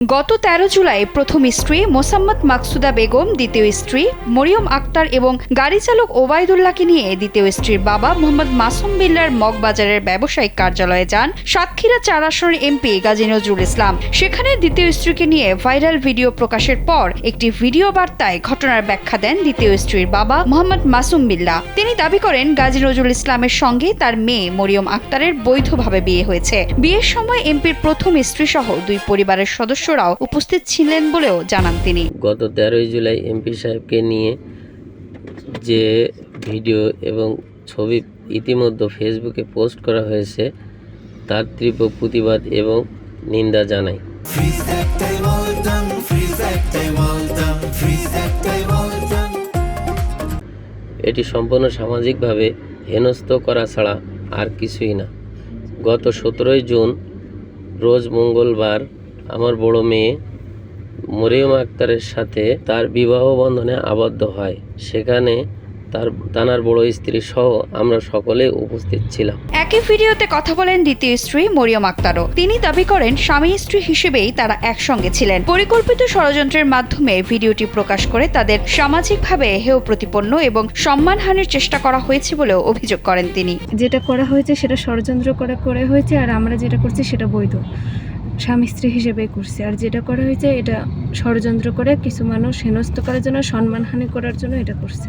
গত ১৩ জুলাই প্রথম স্ত্রী মোসাম্মদ মাকসুদা বেগম, দ্বিতীয় স্ত্রী মরিয়ম আক্তার এবং গাড়ি চালক ওবায়দুল্লাহকে নিয়ে দ্বিতীয় স্ত্রীর বাবা মোহাম্মদ মাসুম বিল্লাহর মগবাজারের ব্যবসায়িক কার্যালয়ে যান সাতক্ষীরা ৪ আসনের এমপি গাজী নজরুল ইসলাম। সেখানে দ্বিতীয় স্ত্রীকে নিয়ে ভাইরাল ভিডিও প্রকাশের পর একটি ভিডিও বার্তায় ঘটনার ব্যাখ্যা দেন দ্বিতীয় স্ত্রীর বাবা মোহাম্মদ মাসুম বিল্লাহ। তিনি দাবি করেন গাজী নজরুল ইসলামের সঙ্গে তার মেয়ে মরিয়ম আক্তারের বৈধভাবে বিয়ে হয়েছে। বিয়ের সময় এমপির প্রথম স্ত্রী সহ দুই পরিবারের সদস্যরাও উপস্থিত ছিলেন বলেও জানান তিনি। গত ১৩ জুলাই এমপি সাহেবকে নিয়ে যে ভিডিও এবং ছবি ইতিমধ্যে ফেসবুকে পোস্ট করা হয়েছে তার তীব্র প্রতিবাদ এবং নিন্দা জানাই। এটি সম্পূর্ণ সামাজিকভাবে হেনস্থ করা ছাড়া আর কিছুই না। গত ১৭ জুন রোজ মঙ্গলবার আমার বড় মেয়ে মরিয়ম আক্তারের সাথে তার বিবাহ বন্ধনে আবদ্ধ হয়। সেখানে তার বড় স্ত্রী সহ আমরা সকলে উপস্থিত ছিলাম। একই ভিডিওতে কথা বলেন দ্বিতীয় স্ত্রী মরিয়ম আক্তারও। তিনি দাবি করেন স্বামী স্ত্রী হিসেবেই তারা একসঙ্গে ছিলেন। পরিকল্পিত ষড়যন্ত্রের মাধ্যমে ভিডিওটি প্রকাশ করে তাদের সামাজিকভাবে হেয় প্রতিপন্ন এবং সম্মানহানির চেষ্টা করা হয়েছে বলেও অভিযোগ করেন তিনি। যেটা করা হয়েছে সেটা ষড়যন্ত্র করে হয়েছে, আর আমরা যেটা করছি সেটা বৈধ, স্বামী স্ত্রী হিসেবে করছি। আর যেটা করা হয়েছে এটা ষড়যন্ত্র করে কিছু মানুষ হেনস্থ করার জন্য, সম্মানহানি করার জন্য এটা করছে।